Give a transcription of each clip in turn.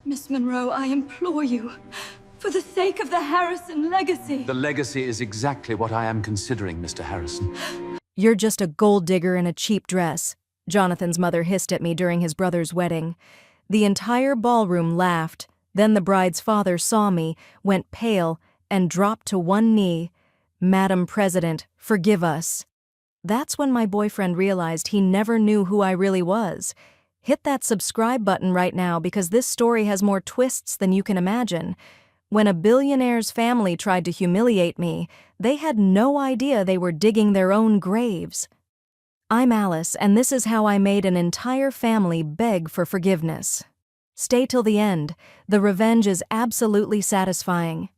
Miss Monroe, I implore you, for the sake of the Harrison legacy. The legacy is exactly what I am considering, Mr. Harrison. You're just a gold digger in a cheap dress, Jonathan's mother hissed at me during his brother's wedding. The entire ballroom laughed. Then the bride's father saw me, went pale, and dropped to one knee. "Madam President, forgive us." That's when my boyfriend realized he never knew who I really was. Hit that subscribe button right now because this story has more twists than you can imagine. When a billionaire's family tried to humiliate me, they had no idea they were digging their own graves. I'm Alice, and this is how I made an entire family beg for forgiveness. Stay till the end. The revenge is absolutely satisfying.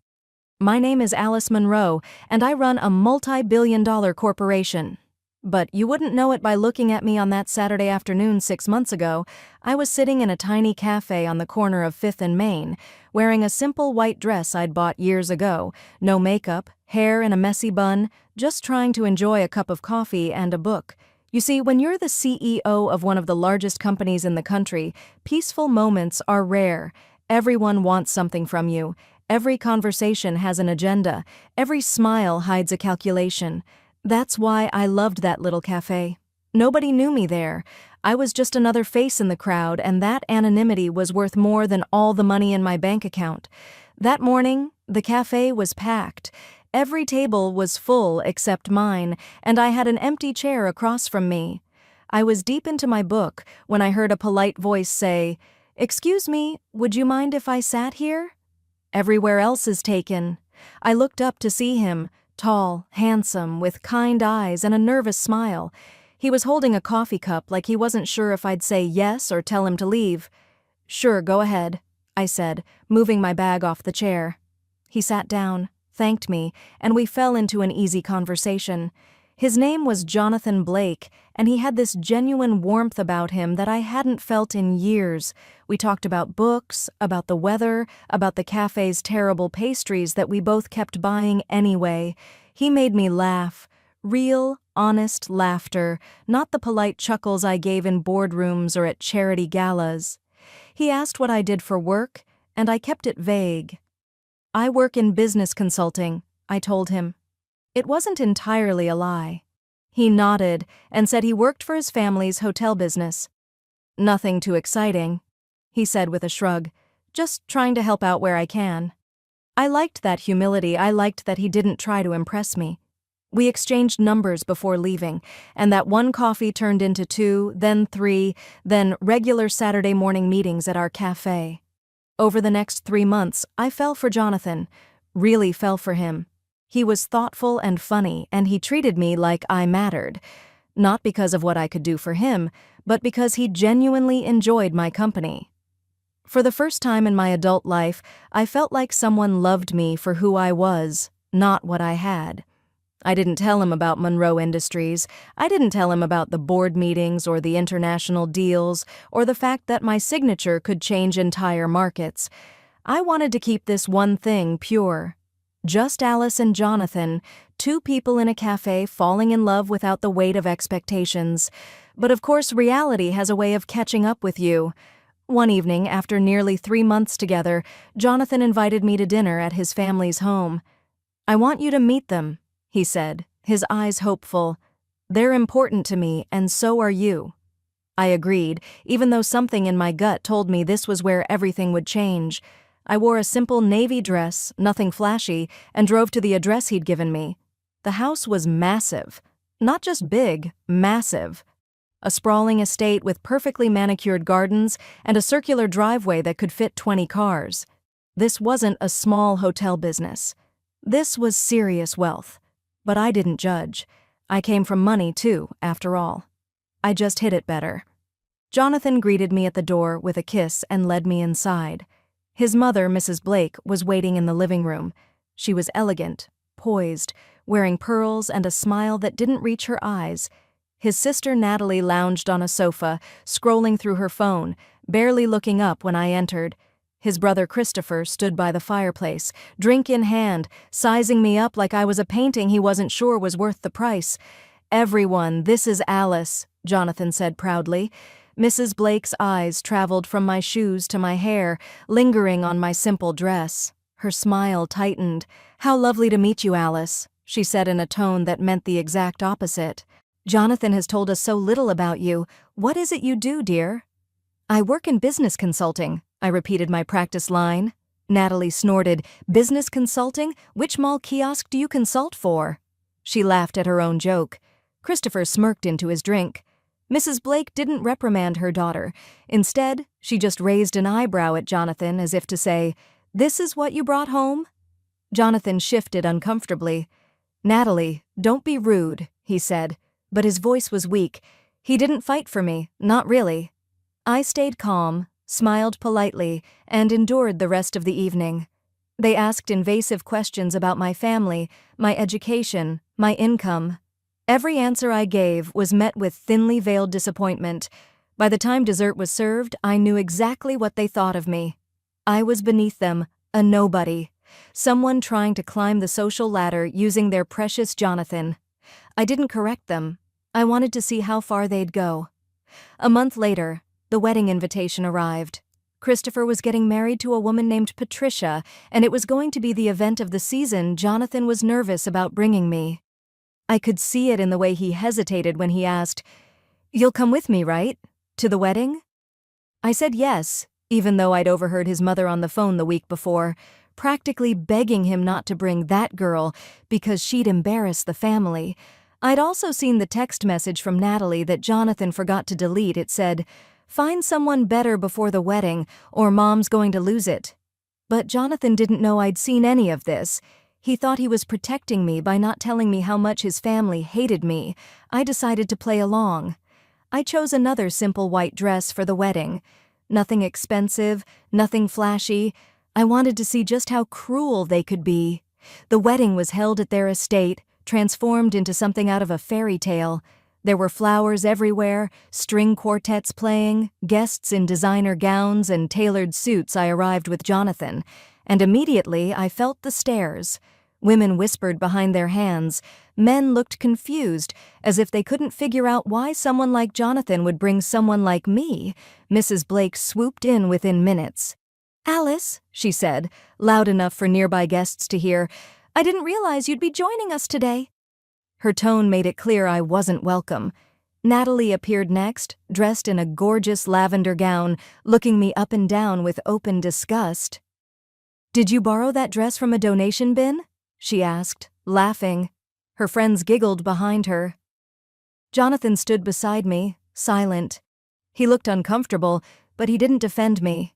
My name is Alice Monroe, and I run a multi-billion-dollar corporation. But you wouldn't know it by looking at me on that Saturday afternoon 6 months ago. I was sitting in a tiny cafe on the corner of 5th and Main, wearing a simple white dress I'd bought years ago, no makeup, hair in a messy bun, just trying to enjoy a cup of coffee and a book. You see, when you're the CEO of one of the largest companies in the country, peaceful moments are rare. Everyone wants something from you. Every conversation has an agenda. Every smile hides a calculation. That's why I loved that little cafe. Nobody knew me there. I was just another face in the crowd, and that anonymity was worth more than all the money in my bank account. That morning, the cafe was packed. Every table was full except mine, and I had an empty chair across from me. I was deep into my book when I heard a polite voice say, "Excuse me, would you mind if I sat here?" Everywhere else is taken. I looked up to see him, tall, handsome, with kind eyes and a nervous smile. He was holding a coffee cup like he wasn't sure if I'd say yes or tell him to leave. "Sure, go ahead," I said, moving my bag off the chair. He sat down, thanked me, and we fell into an easy conversation. His name was Jonathan Blake, and he had this genuine warmth about him that I hadn't felt in years. We talked about books, about the weather, about the cafe's terrible pastries that we both kept buying anyway. He made me laugh. Real, honest laughter, not the polite chuckles I gave in boardrooms or at charity galas. He asked what I did for work, and I kept it vague. "I work in business consulting," I told him. It wasn't entirely a lie. He nodded and said he worked for his family's hotel business. "Nothing too exciting," he said with a shrug, "just trying to help out where I can." I liked that humility. I liked that he didn't try to impress me. We exchanged numbers before leaving, and that one coffee turned into 2, then 3, then regular Saturday morning meetings at our cafe. Over the next 3 months, I fell for Jonathan, really fell for him. He was thoughtful and funny, and he treated me like I mattered. Not because of what I could do for him, but because he genuinely enjoyed my company. For the first time in my adult life, I felt like someone loved me for who I was, not what I had. I didn't tell him about Monroe Industries. I didn't tell him about the board meetings or the international deals or the fact that my signature could change entire markets. I wanted to keep this one thing pure. Just Alice and Jonathan, 2 people in a cafe falling in love without the weight of expectations. But of course, reality has a way of catching up with you. One evening, after nearly 3 months together, Jonathan invited me to dinner at his family's home. "I want you to meet them," he said, his eyes hopeful. "They're important to me, and so are you." I agreed, even though something in my gut told me this was where everything would change. I wore a simple navy dress, nothing flashy, and drove to the address he'd given me. The house was massive. Not just big, massive. A sprawling estate with perfectly manicured gardens and a circular driveway that could fit 20 cars. This wasn't a small hotel business. This was serious wealth. But I didn't judge. I came from money, too, after all. I just hid it better. Jonathan greeted me at the door with a kiss and led me inside. His mother, Mrs. Blake, was waiting in the living room. She was elegant, poised, wearing pearls and a smile that didn't reach her eyes. His sister Natalie lounged on a sofa, scrolling through her phone, barely looking up when I entered. His brother Christopher stood by the fireplace, drink in hand, sizing me up like I was a painting he wasn't sure was worth the price. "Everyone, this is Alice," Jonathan said proudly. Mrs. Blake's eyes traveled from my shoes to my hair, lingering on my simple dress. Her smile tightened. "How lovely to meet you, Alice," she said in a tone that meant the exact opposite. "Jonathan has told us so little about you. What is it you do, dear?" "I work in business consulting," I repeated my practice line. Natalie snorted. "Business consulting? Which mall kiosk do you consult for?" She laughed at her own joke. Christopher smirked into his drink. Mrs. Blake didn't reprimand her daughter. Instead, she just raised an eyebrow at Jonathan as if to say, "This is what you brought home?" Jonathan shifted uncomfortably. "Natalie, don't be rude," he said, but his voice was weak. "He didn't fight for me, not really." I stayed calm, smiled politely, and endured the rest of the evening. They asked invasive questions about my family, my education, my income. Every answer I gave was met with thinly veiled disappointment. By the time dessert was served, I knew exactly what they thought of me. I was beneath them, a nobody. Someone trying to climb the social ladder using their precious Jonathan. I didn't correct them. I wanted to see how far they'd go. A month later, the wedding invitation arrived. Christopher was getting married to a woman named Patricia, and it was going to be the event of the season Jonathan was nervous about bringing me. I could see it in the way he hesitated when he asked, "You'll come with me, right? To the wedding?" I said yes, even though I'd overheard his mother on the phone the week before, practically begging him not to bring that girl because she'd embarrass the family. I'd also seen the text message from Natalie that Jonathan forgot to delete. It said, "Find someone better before the wedding, or Mom's going to lose it." But Jonathan didn't know I'd seen any of this. He thought he was protecting me by not telling me how much his family hated me. I decided to play along. I chose another simple white dress for the wedding. Nothing expensive, nothing flashy. I wanted to see just how cruel they could be. The wedding was held at their estate, transformed into something out of a fairy tale. There were flowers everywhere, string quartets playing, guests in designer gowns and tailored suits. I arrived with Jonathan, and immediately I felt the stares. Women whispered behind their hands. Men looked confused, as if they couldn't figure out why someone like Jonathan would bring someone like me. Mrs. Blake swooped in within minutes. "Alice," she said, loud enough for nearby guests to hear, "I didn't realize you'd be joining us today." Her tone made it clear I wasn't welcome. Natalie appeared next, dressed in a gorgeous lavender gown, looking me up and down with open disgust. "Did you borrow that dress from a donation bin?" she asked, laughing. Her friends giggled behind her. Jonathan stood beside me, silent. He looked uncomfortable, but he didn't defend me.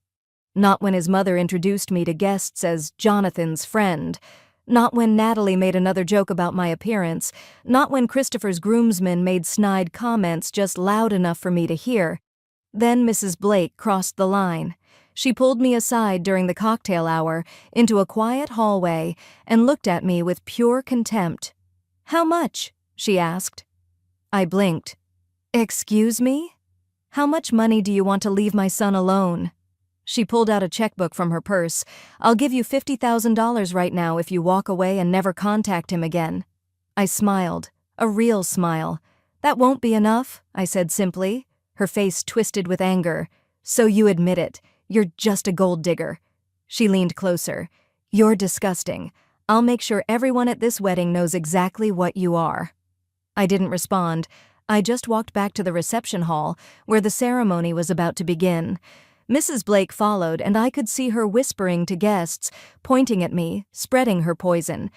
Not when his mother introduced me to guests as Jonathan's friend. Not when Natalie made another joke about my appearance. Not when Christopher's groomsmen made snide comments just loud enough for me to hear. Then Mrs. Blake crossed the line. She pulled me aside during the cocktail hour, into a quiet hallway, and looked at me with pure contempt. "How much?" she asked. I blinked. "Excuse me? How much money do you want to leave my son alone?" She pulled out a checkbook from her purse. "I'll give you $50,000 right now if you walk away and never contact him again." I smiled, a real smile. "That won't be enough," I said simply. Her face twisted with anger. "So you admit it. You're just a gold digger." She leaned closer. "You're disgusting. I'll make sure everyone at this wedding knows exactly what you are." I didn't respond. I just walked back to the reception hall, where the ceremony was about to begin. Mrs. Blake followed, and I could see her whispering to guests, pointing at me, spreading her poison.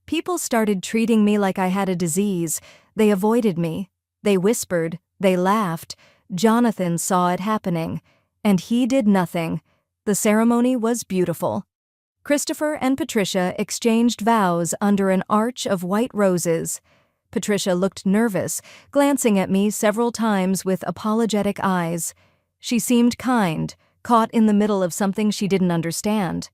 People started treating me like I had a disease. They avoided me. They whispered. They laughed. Jonathan saw it happening. And he did nothing. The ceremony was beautiful. Christopher and Patricia exchanged vows under an arch of white roses. Patricia looked nervous, glancing at me several times with apologetic eyes. She seemed kind, caught in the middle of something she didn't understand.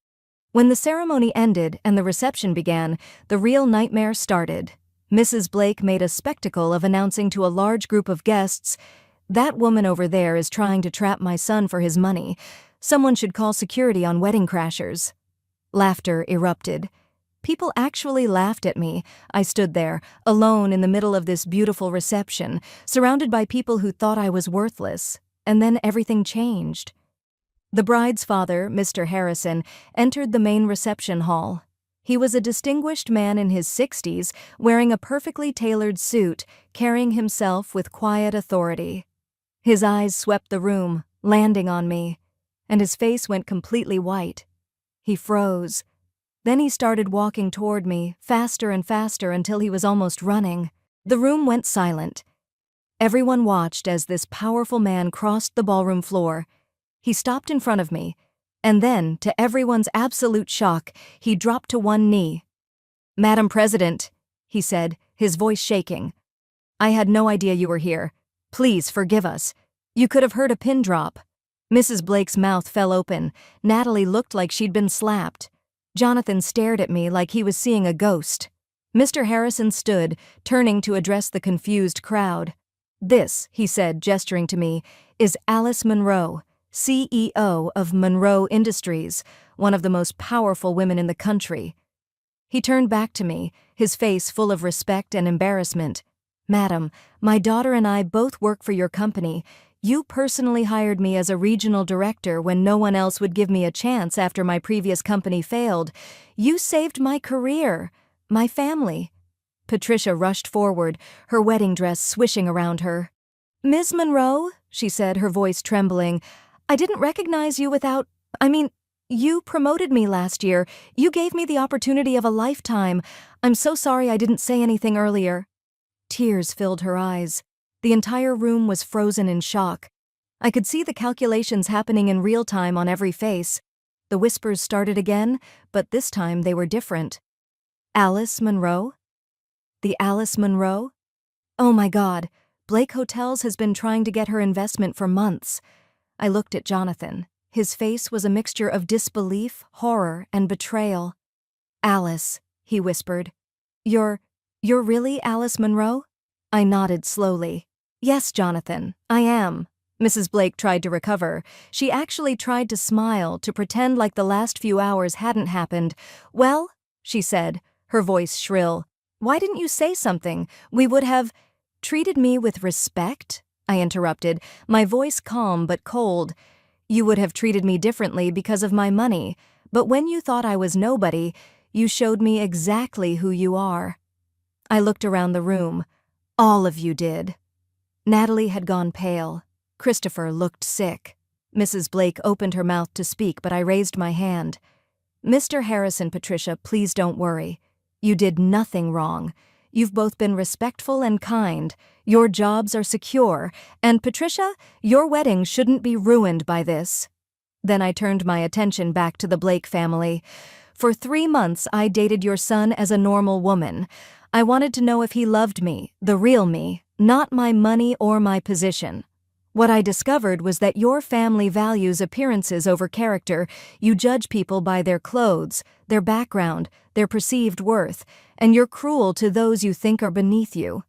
When the ceremony ended and the reception began, the real nightmare started. Mrs. Blake made a spectacle of announcing to a large group of guests, "That woman over there is trying to trap my son for his money. Someone should call security on wedding crashers." Laughter erupted. People actually laughed at me. I stood there, alone in the middle of this beautiful reception, surrounded by people who thought I was worthless. and then everything changed. The bride's father, Mr. Harrison, entered the main reception hall. He was a distinguished man in his 60s, wearing a perfectly tailored suit, carrying himself with quiet authority. His eyes swept the room, landing on me, and his face went completely white. He froze. Then he started walking toward me, faster and faster until he was almost running. The room went silent. Everyone watched as this powerful man crossed the ballroom floor. He stopped in front of me, and then, to everyone's absolute shock, he dropped to one knee. "Madam President," he said, his voice shaking, "I had no idea you were here. Please forgive us. You could have heard a pin drop." Mrs. Blake's mouth fell open. Natalie looked like she'd been slapped. Jonathan stared at me like he was seeing a ghost. Mr. Harrison stood, turning to address the confused crowd. "This," he said, gesturing to me, "is Alice Monroe, CEO of Monroe Industries, one of the most powerful women in the country." He turned back to me, his face full of respect and embarrassment. "Madam, my daughter and I both work for your company. You personally hired me as a regional director when no one else would give me a chance after my previous company failed. You saved my career, my family." Patricia rushed forward, her wedding dress swishing around her. "Ms. Monroe," she said, her voice trembling, "I didn't recognize you you promoted me last year. You gave me the opportunity of a lifetime. I'm so sorry I didn't say anything earlier." Tears filled her eyes. The entire room was frozen in shock. I could see the calculations happening in real time on every face. The whispers started again, but this time they were different. "Alice Monroe? The Alice Monroe? Oh my God, Blake Hotels has been trying to get her investment for months." I looked at Jonathan. His face was a mixture of disbelief, horror, and betrayal. "Alice," he whispered. You're really Alice Monroe?" I nodded slowly. "Yes, Jonathan, I am." Mrs. Blake tried to recover. She actually tried to smile, to pretend like the last few hours hadn't happened. "Well," she said, her voice shrill, "why didn't you say something? We would have—" "Treated me with respect?" I interrupted, my voice calm but cold. "You would have treated me differently because of my money, but when you thought I was nobody, you showed me exactly who you are." I looked around the room. All of you did. Natalie had gone pale. Christopher looked sick. Mrs. Blake opened her mouth to speak, but I raised my hand. "Mr. Harrison, Patricia, please don't worry. You did nothing wrong. You've both been respectful and kind. Your jobs are secure. And Patricia, your wedding shouldn't be ruined by this." Then I turned my attention back to the Blake family. "For 3 months, I dated your son as a normal woman. I wanted to know if he loved me, the real me, not my money or my position. What I discovered was that your family values appearances over character. You judge people by their clothes, their background, their perceived worth, and you're cruel to those you think are beneath you."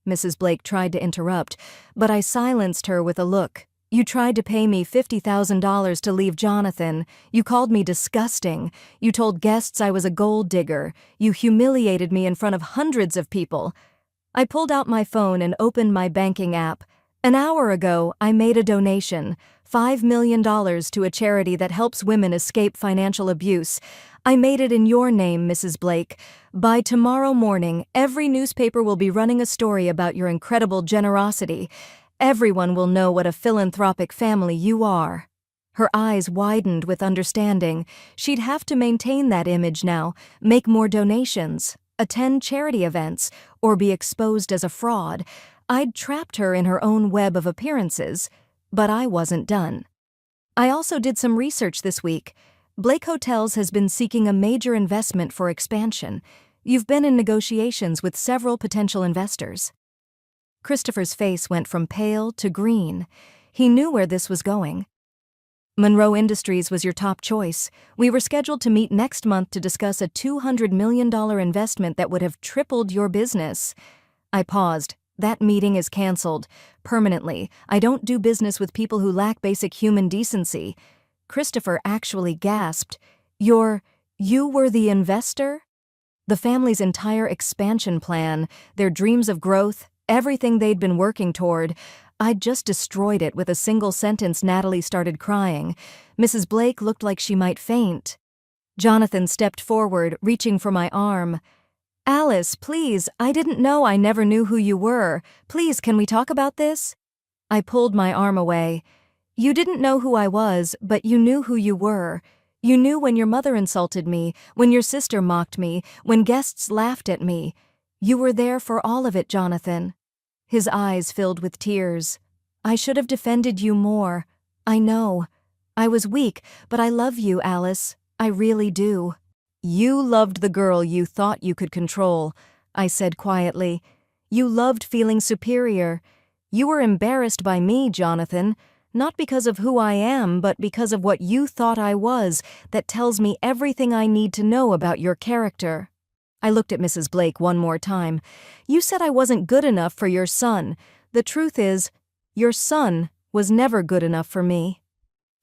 Mrs. Blake tried to interrupt, but I silenced her with a look. "You tried to pay me $50,000 to leave Jonathan. You called me disgusting. You told guests I was a gold digger. You humiliated me in front of hundreds of people." I pulled out my phone and opened my banking app. An hour ago, I made a donation, $5 million to a charity that helps women escape financial abuse. I made it in your name, Mrs. Blake. By tomorrow morning, every newspaper will be running a story about your incredible generosity. Everyone will know what a philanthropic family you are." Her eyes widened with understanding. She'd have to maintain that image now, make more donations, attend charity events, or be exposed as a fraud. I'd trapped her in her own web of appearances, but I wasn't done. I also did some research this week. Blake Hotels has been seeking a major investment for expansion. You've been in negotiations with several potential investors. Christopher's face went from pale to green. He knew where this was going. "Monroe Industries was your top choice. We were scheduled to meet next month to discuss a $200 million investment that would have tripled your business." I paused. "That meeting is canceled. Permanently. I don't do business with people who lack basic human decency." Christopher actually gasped. You were the investor?" The family's entire expansion plan, their dreams of growth, everything they'd been working toward. I'd just destroyed it with a single sentence. Natalie started crying. Mrs. Blake looked like she might faint. Jonathan stepped forward, reaching for my arm. Alice, please, I didn't know. I never knew who you were. Please, can we talk about this? I pulled my arm away. You didn't know who I was, but you knew who you were. You knew when your mother insulted me, when your sister mocked me, when guests laughed at me. You were there for all of it, Jonathan. His eyes filled with tears. I should have defended you more. I know. I was weak, but I love you, Alice. I really do. You loved the girl you thought you could control, I said quietly. You loved feeling superior. You were embarrassed by me, Jonathan, not because of who I am, but because of what you thought I was that tells me everything I need to know about your character. I looked at Mrs. Blake one more time. You said I wasn't good enough for your son. The truth is, your son was never good enough for me.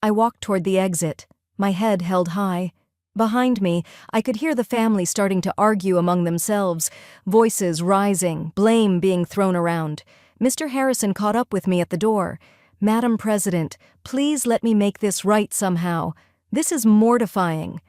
I walked toward the exit, my head held high. Behind me, I could hear the family starting to argue among themselves, voices rising, blame being thrown around. Mr. Harrison caught up with me at the door. Madam President, please let me make this right somehow. This is mortifying.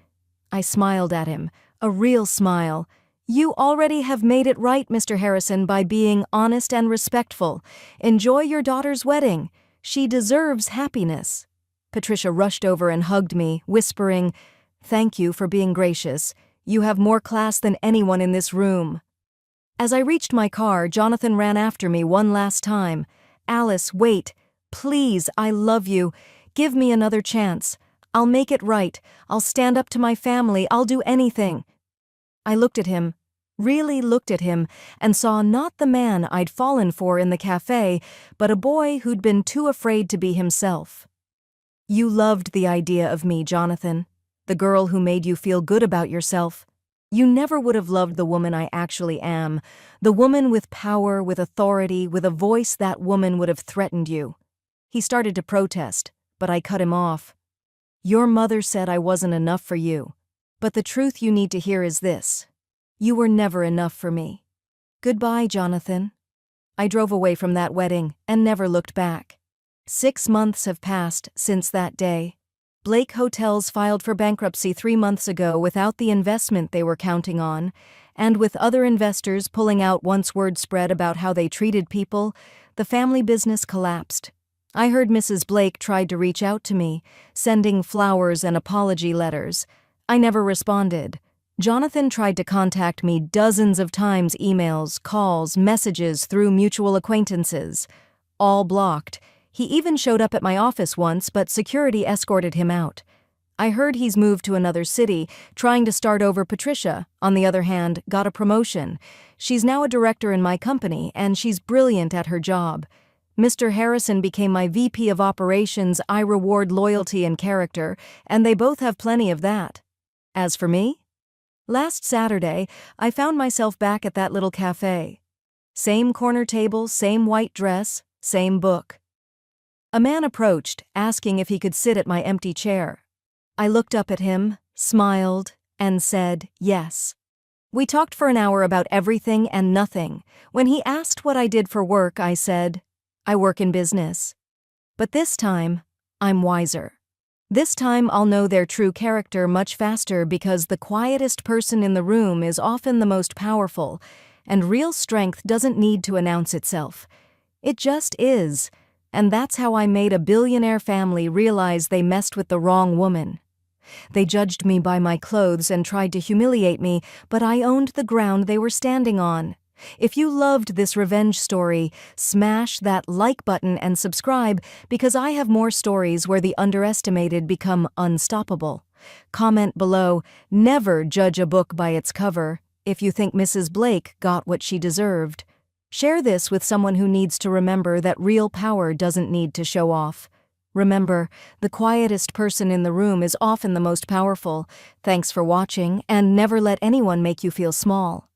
I smiled at him, a real smile. You already have made it right, Mr. Harrison, by being honest and respectful. Enjoy your daughter's wedding. She deserves happiness. Patricia rushed over and hugged me, whispering, Thank you for being gracious. You have more class than anyone in this room. As I reached my car, Jonathan ran after me one last time. Alice, wait. Please, I love you. Give me another chance. I'll make it right. I'll stand up to my family. I'll do anything. I looked at him, really looked at him, and saw not the man I'd fallen for in the cafe, but a boy who'd been too afraid to be himself. You loved the idea of me, Jonathan. The girl who made you feel good about yourself. You never would have loved the woman I actually am, the woman with power, with authority, with a voice. That woman would have threatened you. He started to protest, but I cut him off. Your mother said I wasn't enough for you, but the truth you need to hear is this. You were never enough for me. Goodbye, Jonathan. I drove away from that wedding and never looked back. 6 months have passed since that day. Blake Hotels filed for bankruptcy 3 months ago without the investment they were counting on, and with other investors pulling out once word spread about how they treated people, the family business collapsed. I heard Mrs. Blake tried to reach out to me, sending flowers and apology letters. I never responded. Jonathan tried to contact me dozens of times, emails, calls, messages through mutual acquaintances. All blocked. He even showed up at my office once, but security escorted him out. I heard he's moved to another city, trying to start over. Patricia, on the other hand, got a promotion. She's now a director in my company, and she's brilliant at her job. Mr. Harrison became my VP of operations. I reward loyalty and character, and they both have plenty of that. As for me? Last Saturday, I found myself back at that little cafe. Same corner table, same white dress, same book. A man approached, asking if he could sit at my empty chair. I looked up at him, smiled, and said yes. We talked for an hour about everything and nothing. When he asked what I did for work, I said, I work in business. But this time, I'm wiser. This time I'll know their true character much faster, because the quietest person in the room is often the most powerful, and real strength doesn't need to announce itself. It just is. And that's how I made a billionaire family realize they messed with the wrong woman. They judged me by my clothes and tried to humiliate me, but I owned the ground they were standing on. If you loved this revenge story, smash that like button and subscribe, because I have more stories where the underestimated become unstoppable. Comment below, never judge a book by its cover, if you think Mrs. Blake got what she deserved. Share this with someone who needs to remember that real power doesn't need to show off. Remember, the quietest person in the room is often the most powerful. Thanks for watching, and never let anyone make you feel small.